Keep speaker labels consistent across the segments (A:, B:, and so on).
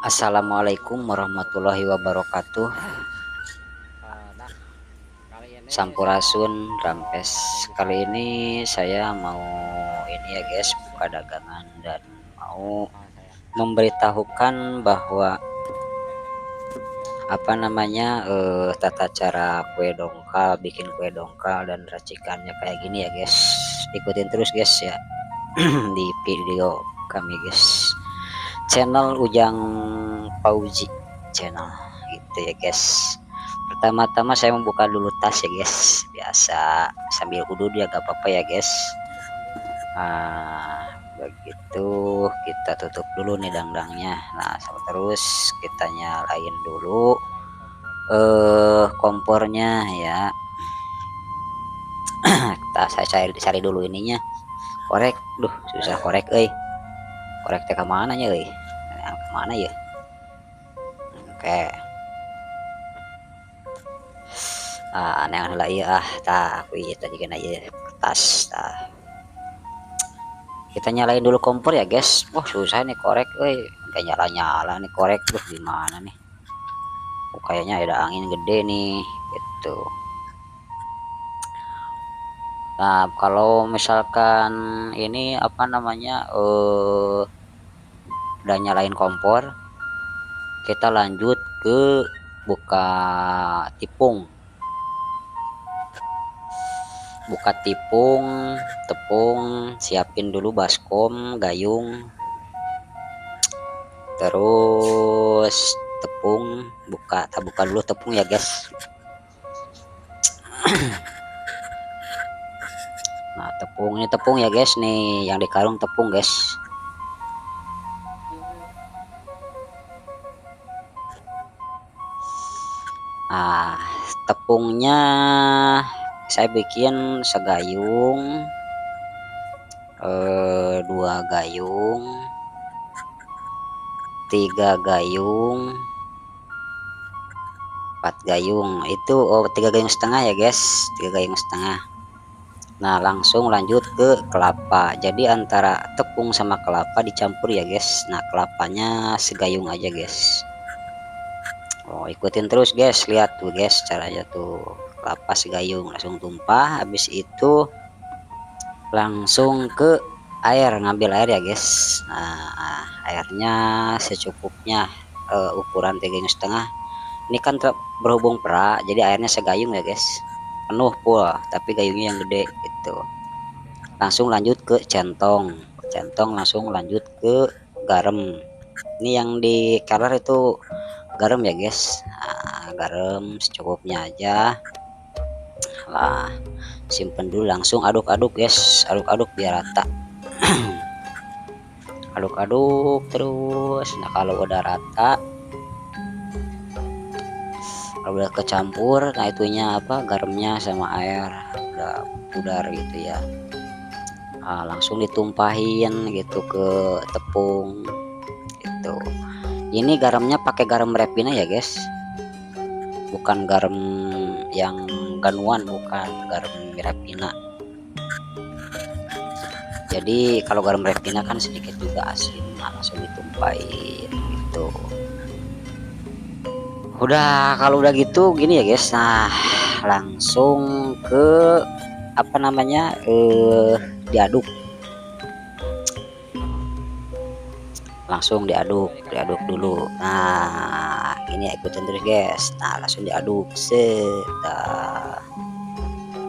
A: Assalamualaikum warahmatullahi wabarakatuh. Sampurasun Rampes. Kali ini saya mau ini ya guys, buka dagangan dan mau memberitahukan bahwa tata cara kue dongkal, bikin kue dongkal dan racikannya kayak gini ya guys. Ikutin terus guys ya di video kami guys. Channel Ujang Pauji channel gitu ya guys. Pertama-tama saya membuka dulu tas ya guys, biasa sambil udut ya gak apa-apa ya guys. Begitu kita tutup dulu nih dangdangnya. Nah terus kita nyalain dulu kompornya ya. saya cari dulu ininya, korek. Duh susah korek korek teh kemana ya kemana ya. Oke. Aneh lah iya aku iya tadi kan aja kertas kita nyalain dulu kompor ya guys. Wah susah nih korek nggak nyala nih korek. Gimana nih, kayaknya ada angin gede nih gitu. Nah kalau misalkan ini udah nyalain kompor, kita lanjut ke buka tepung, tepung, siapin dulu baskom, gayung, terus tepung, buka dulu tepung ya guys. Nah tepung ya guys, nih yang di karung tepung guys. Nah tepungnya saya bikin segayung, 2 gayung, 3 gayung, 4 gayung itu 3 gayung setengah ya guys, 3 gayung setengah. Nah langsung lanjut ke kelapa, jadi antara tepung sama kelapa dicampur ya guys. Nah kelapanya segayung aja guys. Ikutin terus guys, lihat tuh guys caranya tuh, kelapa segayung langsung tumpah. Habis itu langsung ke air, ngambil air ya guys. Nah airnya secukupnya, ukuran 3,5. Ini kan berhubung perak, jadi airnya segayung ya guys, penuh full, tapi gayungnya yang gede gitu. Langsung lanjut ke centong, langsung lanjut ke garam. Ini yang di color itu garam ya guys. Garam secukupnya aja lah, simpen dulu. Langsung aduk-aduk guys, aduk-aduk biar rata. Aduk-aduk terus. Nah kalau udah rata, kalau udah kecampur, nah itunya garamnya sama air udah pudar gitu ya. Langsung ditumpahin gitu ke tepung gitu. Ini garamnya pakai garam Repina ya guys, bukan garam yang ganuan, bukan garam Repina. Jadi kalau garam Repina kan sedikit juga asin. Langsung ditumpahin gitu. Kalau udah gitu gini ya guys. Nah langsung ke diaduk, langsung diaduk dulu. Nah ini ikutin terus guys. Nah langsung diaduk,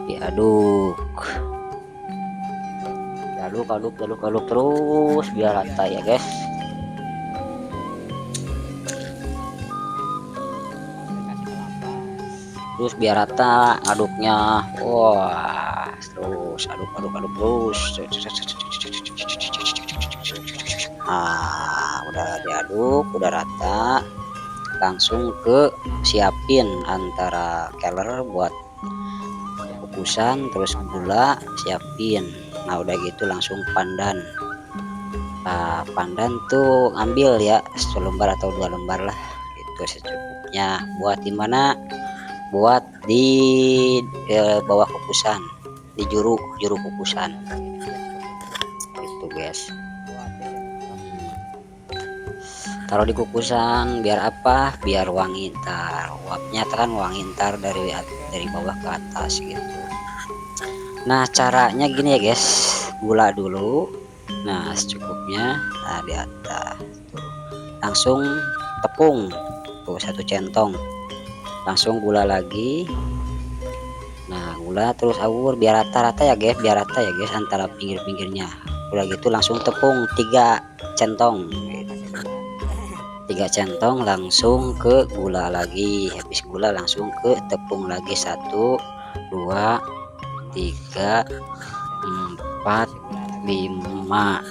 A: diaduk terus biar rata ya guys. Terus biar rata ngaduknya. Wah terus aduk terus. Udah diaduk, udah rata, langsung ke siapin antara keler buat kukusan, terus gula siapin. Nah udah gitu langsung pandan. Pandan tuh ambil ya 1 lembar atau 2 lembar lah, itu secukupnya. Buat dimana? Buat di bawah kukusan, di juru kukusan gitu guys. taruh di kukusan. Biar apa? Biar wangi, ntar uapnya kan wangi ntar dari bawah ke atas gitu. Nah caranya gini ya guys, gula dulu, nah secukupnya, nah di atas tuh. Langsung tepung tuh 1 centong, langsung gula lagi. Nah gula terus awur biar rata-rata ya guys, biar rata ya guys antara pinggir-pinggirnya. Udah gitu langsung tepung 3 centong gitu. 3 centong langsung ke gula lagi, habis gula langsung ke tepung lagi 1 2 3 4 5 1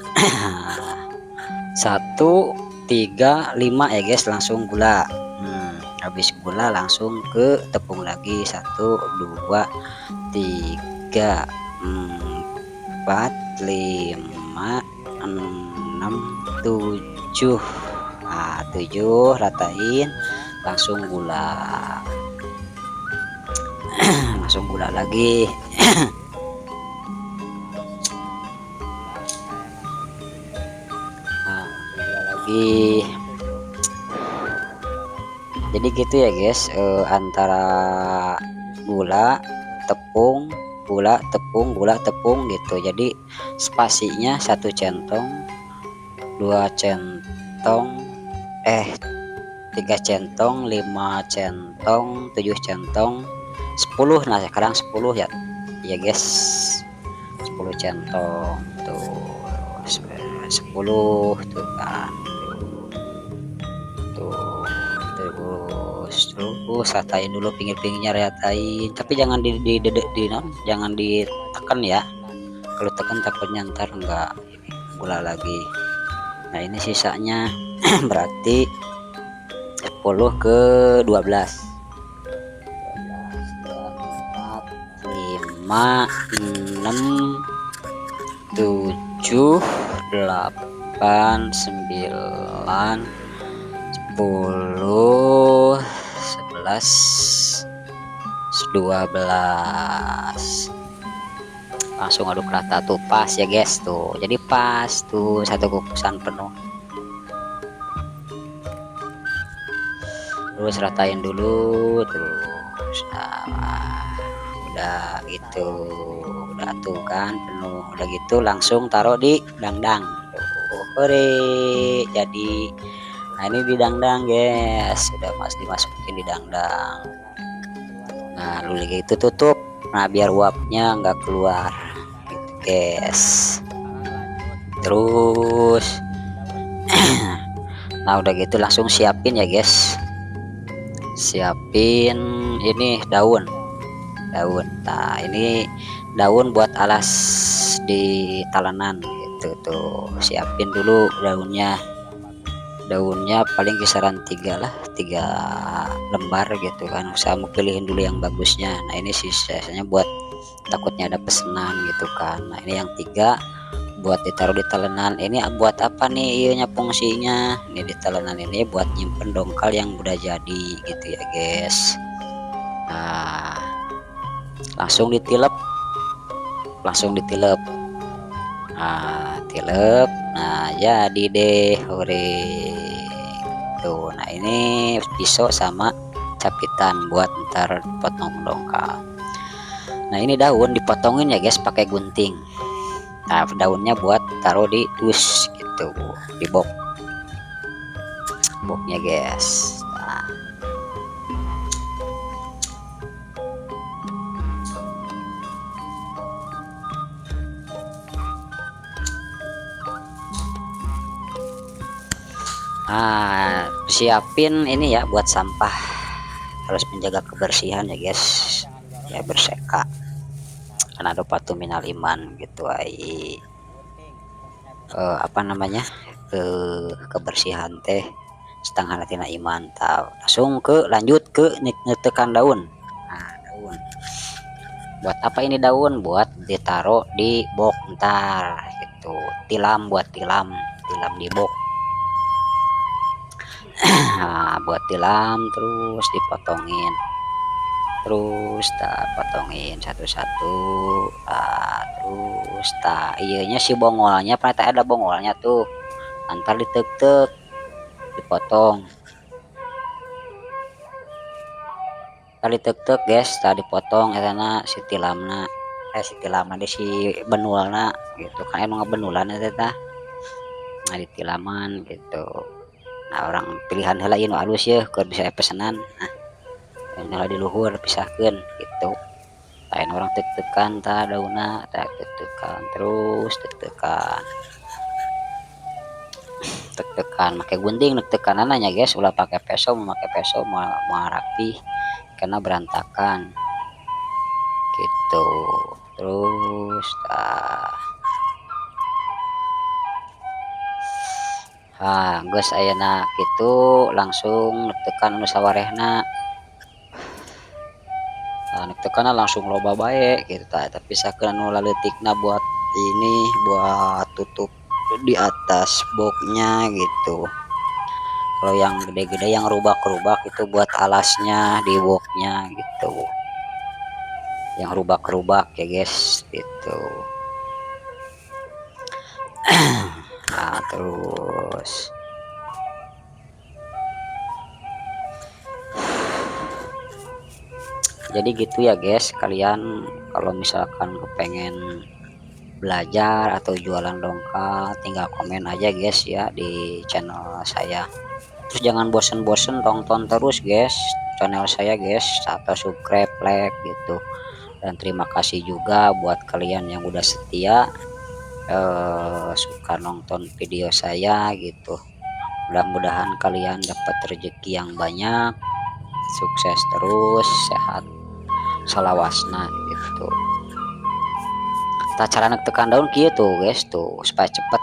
A: 3 5 ya guys, langsung gula. Habis gula langsung ke tepung lagi 1 2 3 4 5 6 7. Nah 7 ratain, langsung gula. Langsung gula lagi. Nah gula lagi. Jadi gitu ya guys, antara gula tepung gula tepung gula tepung gitu. Jadi spasinya 1 centong 2 centong 3 centong 5 centong 7 centong 10. Nah sekarang 10 ya ya guys, 10 centong tuh, 10 tuh kan tuh. Terus ratain dulu pinggir-pinggirnya, ratain tapi jangan jangan ditekan ya, kalau tekan takutnya ntar enggak gula lagi. Nah ini sisanya berarti 10 ke 12 4 5 6 7 8 9 10 11 12. Langsung aduk rata tuh, pas ya guys tuh, jadi pas tuh 1 kukusan penuh. Terus ratain dulu terus. Nah udah gitu, udah tuh kan penuh, udah gitu langsung taruh di dangdang tuh. Hore jadi. Nah ini di dangdang guys, sudah dimasukin di dangdang. Nah lalu gitu tutup, nah biar uapnya nggak keluar gitu guys. Terus nah udah gitu langsung siapin ya guys, siapin ini daun. Nah ini daun buat alas di talenan gitu tuh, siapin dulu daunnya paling kisaran 3 lembar gitu kan, usaha pilihin dulu yang bagusnya. Nah ini sisanya buat takutnya ada pesanan gitu kan. Nah ini yang 3 buat ditaruh di talenan. Ini buat apa nih ianya fungsinya? Ini di talenan ini buat nyimpen dongkal yang udah jadi gitu ya guys. Nah langsung ditilep, nah tilep. Nah jadi deh, hore tuh. Nah ini pisau sama capitan buat ntar potong dongkal. Nah ini daun dipotongin ya guys pakai gunting. Nah daunnya buat taruh di dus gitu, di boxnya guys. Nah siapin ini ya buat sampah, harus menjaga kebersihan ya guys ya, berseka karena ada patu minal iman gitu apa namanya, kebersihan teh setengah natina iman. Tahu langsung lanjut ke ngetekan daun. Nah daun buat apa ini daun? Buat ditaruh di box ntar gitu, tilam buat tilam di box. Nah buat tilam terus dipotongin, terus potongin satu-satu. Terus iyanya si bongolnya, ternyata ada bongolnya tuh, ntar ditek-tek dipotong tali tek guys, tadi potong karena si tilamna si tilamna di si benulna gitu kan, emang benulan eta tah. Nah ditilaman gitu. Nah orang pilihan heula ieu nu alus ya keur bisa pesanan. Nah yang di luhur pisahkeun gitu. Lain orang tek-tekan tah daunna tah tek-tekan terus tek-tekan tek-tekan make gunting tek-tekanana nya guys, ulah pakai peso, memakai peso mau rapi karena berantakan gitu. Terus geus ayeuna kitu langsung tekan anu sawarehna. Tekan langsung loba bae gitu tapi sakeun anu laleutikna buat ini buat tutup di atas boxnya gitu. Kalau yang gede-gede yang rubak-rubak itu buat alasnya di boxnya gitu. Yang rubak-rubak ya guys gitu. Nah terus jadi gitu ya guys, kalian kalau misalkan kepengen belajar atau jualan dongkal tinggal komen aja guys ya di channel saya. Terus jangan bosen-bosen tonton terus guys channel saya guys, atau subscribe, like gitu. Dan terima kasih juga buat kalian yang udah setia suka nonton video saya gitu. Mudah-mudahan kalian dapat rezeki yang banyak, sukses terus, sehat salawasna gitu. Tak cara tekan daun gitu guys tuh supaya cepet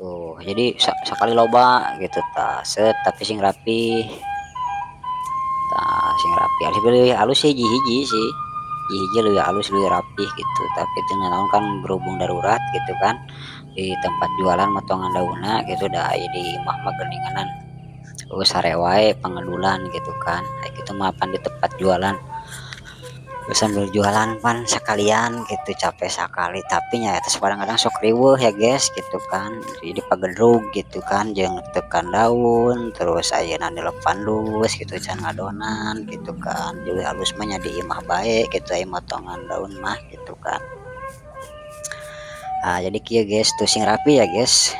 A: tuh, jadi sekali loba gitu tak set tapi sing rapi, tak sing rapi halus sih hiji sih hiji lebih halus lebih rapi gitu. Tapi itu naon kan berhubung darurat gitu kan, di tempat jualan motongan daunnya gitu dah jadi imah mah geninganan sare wae pengedulan gitu kan. Kayak gitu mapan di tempat jualan sambil jualan pan sekalian gitu capek sekali, tapi ya atas kadang-kadang sok riweuh ya guys gitu kan. Jadi pagedrug gitu kan jeung tekan daun terus ayeuna dilepan lus gitu can ngadonan gitu kan. Jadi halus mah nya di imah bae gitu aya motongan daun mah gitu kan. Nah jadi kieu guys tuh sing rapi ya guys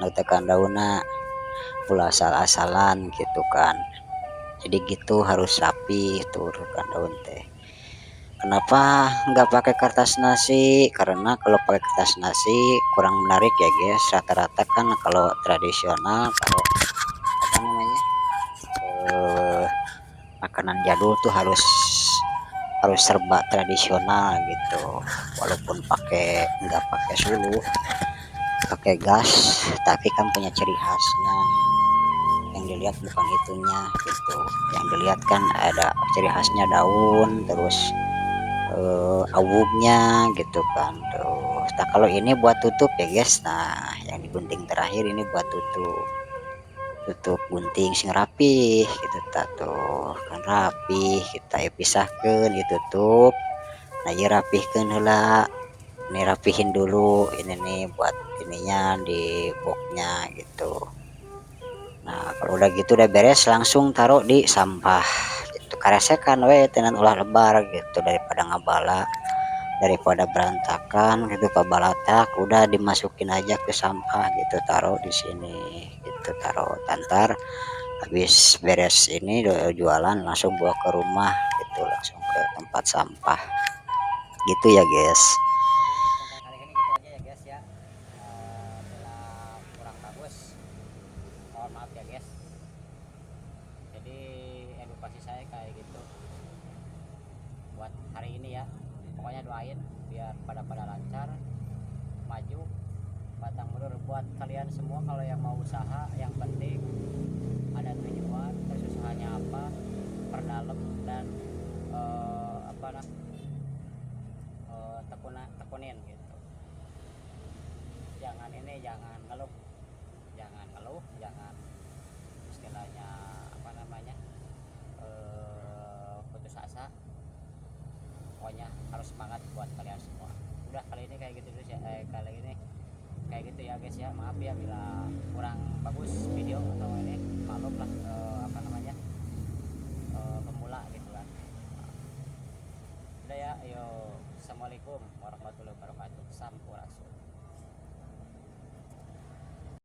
A: nu tekan daunna ulah asal-asalan gitu kan. Jadi gitu harus rapi tuh tekan daun teh. Kenapa nggak pakai kertas nasi? Karena kalau pakai kertas nasi kurang menarik ya guys. Rata-rata kan kalau tradisional, kalau apa namanya makanan jadul tuh harus harus serba tradisional gitu. Walaupun nggak pakai sulu, pakai gas, tapi kan punya ciri khasnya. Yang dilihat bukan itunya gitu. Yang dilihat kan ada ciri khasnya daun, terus awugnya gitu kan. Terus nah kalau ini buat tutup ya guys, nah yang di gunting terakhir ini buat tutup gunting sing rapi gitu tuh kan rapi kita ya pisahkan ditutup. Nah ya rapihkan heula, ini rapihin dulu ini nih buat ininya di boxnya gitu. Nah kalau udah gitu udah beres langsung taruh di sampah gitu, karesekan we tenan ulah lebar gitu daripada ngabala, daripada berantakan gitu pabalatak udah dimasukin aja ke sampah gitu, taruh di sini gitu, taruh tantar habis beres ini jualan langsung bawa ke rumah gitu, langsung ke tempat sampah gitu ya guys. Konten kali ini gitu aja ya guys ya. Bila kurang bagus mohon maaf ya guys. Jadi edukasi saya kayak gitu buat hari ini ya. Pokoknya doain biar pada lancar, maju, batang mundur buat kalian semua. Kalau yang mau usaha yang penting ada tujuan, terus usahanya apa, perdalam dan apa nah tekunin gitu. Jangan ngeluh, jangan istilahnya apa namanya putus asa. Pokoknya harus semangat buat kalian semua. Udah kali ini kayak gitu terus ya, kali ini
B: kayak gitu ya guys ya. Maaf ya bila kurang bagus video atau ini, maklum lah apa namanya, pemula gitu kan. Udah ya, ayo, assalamualaikum warahmatullahi wabarakatuh.